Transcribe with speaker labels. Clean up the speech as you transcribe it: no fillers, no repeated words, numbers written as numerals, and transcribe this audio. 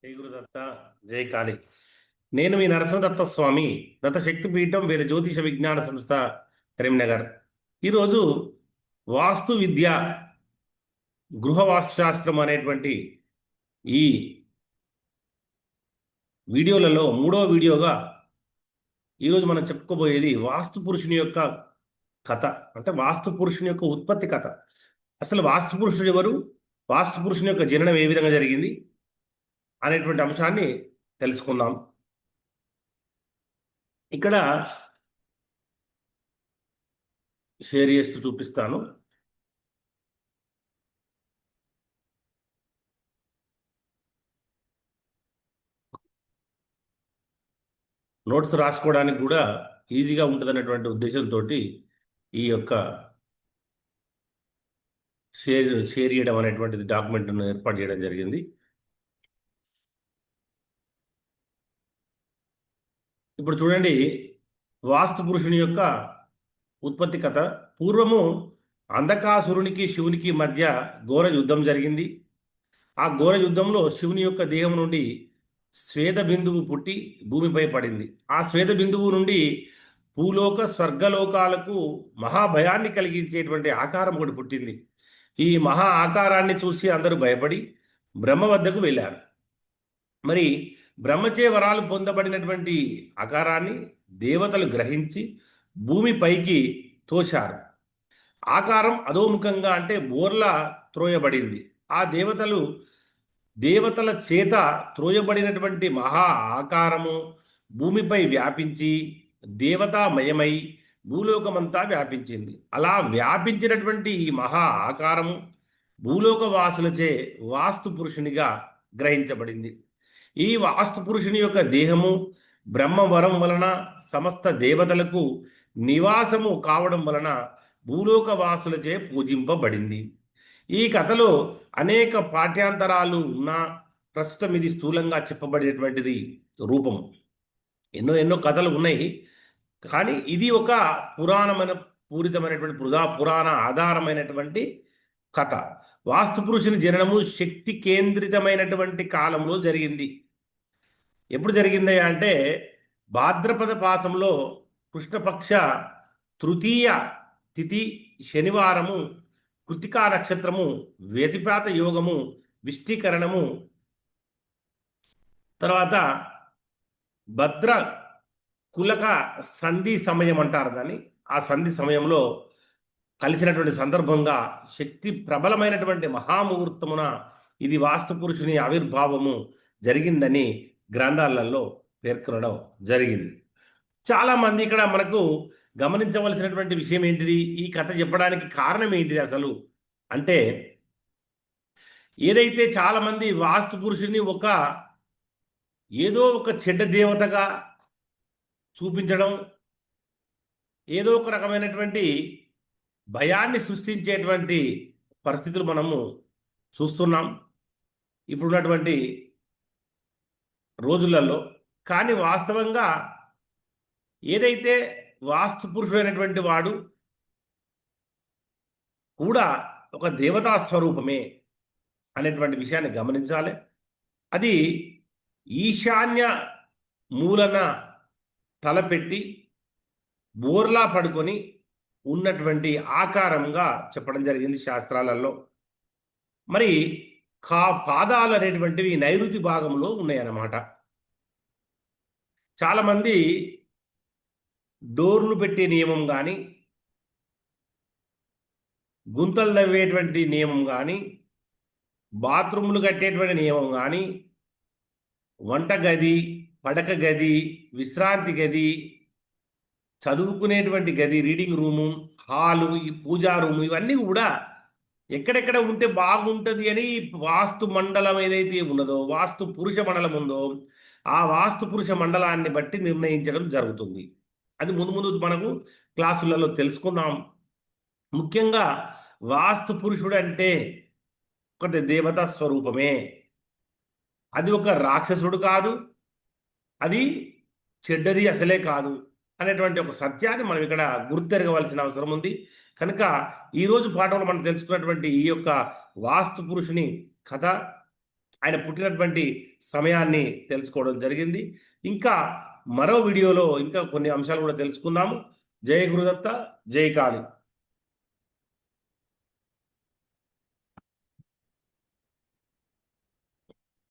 Speaker 1: జై గురుదత్త. జై కాళీ. నేను మీ నరసింహదత్త స్వామి, దత్త శక్తిపీఠం వేద జ్యోతిష విజ్ఞాన సంస్థ, కరీంనగర్. ఈరోజు వాస్తు విద్య, గృహ వాస్తుశాస్త్రం అనేటువంటి ఈ వీడియోలలో మూడవ వీడియోగా ఈరోజు మనం చెప్పుకోబోయేది వాస్తు పురుషుని యొక్క కథ. అంటే వాస్తు పురుషుని యొక్క ఉత్పత్తి కథ. అసలు వాస్తు పురుషుడు ఎవరు, వాస్తు పురుషుని యొక్క జననం ఏ విధంగా జరిగింది అనేటువంటి అంశాన్ని తెలుసుకుందాం. ఇక్కడ షేర్ చేస్తూ చూపిస్తాను. నోట్స్ రాసుకోవడానికి కూడా ఈజీగా ఉంటుందన్నటువంటి ఉద్దేశంతో ఈ యొక్క షేర్ చేయడం అనేటువంటిది డాక్యుమెంట్ను ఏర్పాటు చేయడం జరిగింది. ఇప్పుడు చూడండి, వాస్తు పురుషుని యొక్క ఉత్పత్తి కథ. పూర్వము అంధకాసురునికి శివునికి మధ్య ఘోర యుద్ధం జరిగింది. ఆ ఘోర యుద్ధంలో శివుని యొక్క దేహం నుండి శ్వేత బిందువు పుట్టి భూమిపై పడింది. ఆ శ్వేత బిందువు నుండి భూలోక స్వర్గలోకాలకు మహాభయాన్ని కలిగించేటువంటి ఆకారం ఒకటి పుట్టింది. ఈ మహా ఆకారాన్ని చూసి అందరూ భయపడి బ్రహ్మ వద్దకు వెళ్ళారు. మరి బ్రహ్మచే వరాలు పొందబడినటువంటి ఆకారాన్ని దేవతలు గ్రహించి భూమిపైకి తోశారు. ఆకారం అధోముఖంగా అంటే బోర్లా త్రోయబడింది. ఆ దేవతల చేత త్రోయబడినటువంటి మహా ఆకారము భూమిపై వ్యాపించి దేవతామయమై భూలోకమంతా వ్యాపించింది. అలా వ్యాపించినటువంటి ఈ మహా ఆకారము భూలోక వాసులచే వాస్తు పురుషునిగా గ్రహించబడింది. ఈ వాస్తు పురుషుని యొక్క దేహము బ్రహ్మవరం వలన సమస్త దేవతలకు నివాసము కావడం వలన భూలోక వాసులచే పూజింపబడింది. ఈ కథలో అనేక పాఠ్యాంతరాలు ఉన్నా ప్రస్తుతం ఇది స్థూలంగా చెప్పబడేటువంటిది రూపం. ఎన్నో కథలు ఉన్నాయి, కానీ ఇది ఒక పూరితమైనటువంటి పురాణ ఆధారమైనటువంటి కథ. వాస్తు పురుషుని జననము శక్తి కేంద్రితమైనటువంటి కాలంలో జరిగింది. ఎప్పుడు జరిగింది అంటే భాద్రపద మాసంలో కృష్ణపక్ష తృతీయ తిథి శనివారము, కృతికా నక్షత్రము, వ్యతిపాత యోగము, విష్టీకరణము, తర్వాత భద్ర కులక సంధి సమయం అంటారు దాన్ని. ఆ సంధి సమయంలో కలిసినటువంటి సందర్భంగా శక్తి ప్రబలమైనటువంటి మహాముహూర్తమున ఇది వాస్తు పురుషుని ఆవిర్భావము జరిగిందని గ్రంథాలలో పేర్కొనడం జరిగింది. చాలామంది ఇక్కడ మనకు గమనించవలసినటువంటి విషయం ఏంటిది, ఈ కథ చెప్పడానికి కారణం ఏంటిది అసలు అంటే, ఏదైతే చాలామంది వాస్తు పురుషుని ఏదో ఒక చెడ్డ దేవతగా చూపించడం, ఏదో ఒక రకమైనటువంటి భయాన్ని సృష్టించేటువంటి పరిస్థితులు మనము చూస్తున్నాం ఇప్పుడున్నటువంటి రోజులలో. కానీ వాస్తవంగా ఏదైతే వాస్తు పురుషుడైనటువంటి వాడు కూడా ఒక దేవతా స్వరూపమే అనేటువంటి విషయాన్ని గమనించాలి. అది ఈశాన్య మూలన తలపెట్టి బోర్లా పడుకొని ఉన్నటువంటి ఆకారంగా చెప్పడం జరిగింది శాస్త్రాలలో. మరి పాదాలు అనేటువంటివి నైరుతి భాగంలో ఉన్నాయన్నమాట. చాలామంది డోర్లు పెట్టే నియమం కానీ, గుంతలు తవ్వేటువంటి నియమం కానీ, బాత్రూములు కట్టేటువంటి నియమం కానీ, వంట గది, పడక గది, విశ్రాంతి గది, చదువుకునేటువంటి గది, రీడింగ్ రూము, హాలు, ఈ పూజా రూము, ఇవన్నీ కూడా ఎక్కడెక్కడ ఉంటే బాగుంటుంది అని వాస్తు మండలం ఏదైతే ఉన్నదో, వాస్తు పురుష మండలం ఉందో, ఆ వాస్తు పురుష మండలాన్ని బట్టి నిర్ణయించడం జరుగుతుంది. అది ముందు మనకు క్లాసులలో తెలుసుకున్నాం. ముఖ్యంగా వాస్తు పురుషుడు అంటే ఒక దేవతా స్వరూపమే. అది ఒక రాక్షసుడు కాదు, అది చెడ్డది అసలే కాదు అనేటువంటి ఒక సత్యాన్ని మనం ఇక్కడ గుర్తెరగవలసిన అవసరం ఉంది. కనుక ఈరోజు పాఠంలో మనం తెలుసుకున్నటువంటి ఈ యొక్క వాస్తు పురుషుని కథ, ఆయన పుట్టినటువంటి సమయాన్ని తెలుసుకోవడం జరిగింది. ఇంకా మరో వీడియోలో ఇంకా కొన్ని అంశాలు కూడా తెలుసుకుందాము. జై గురుదత్త, జై కాళీ.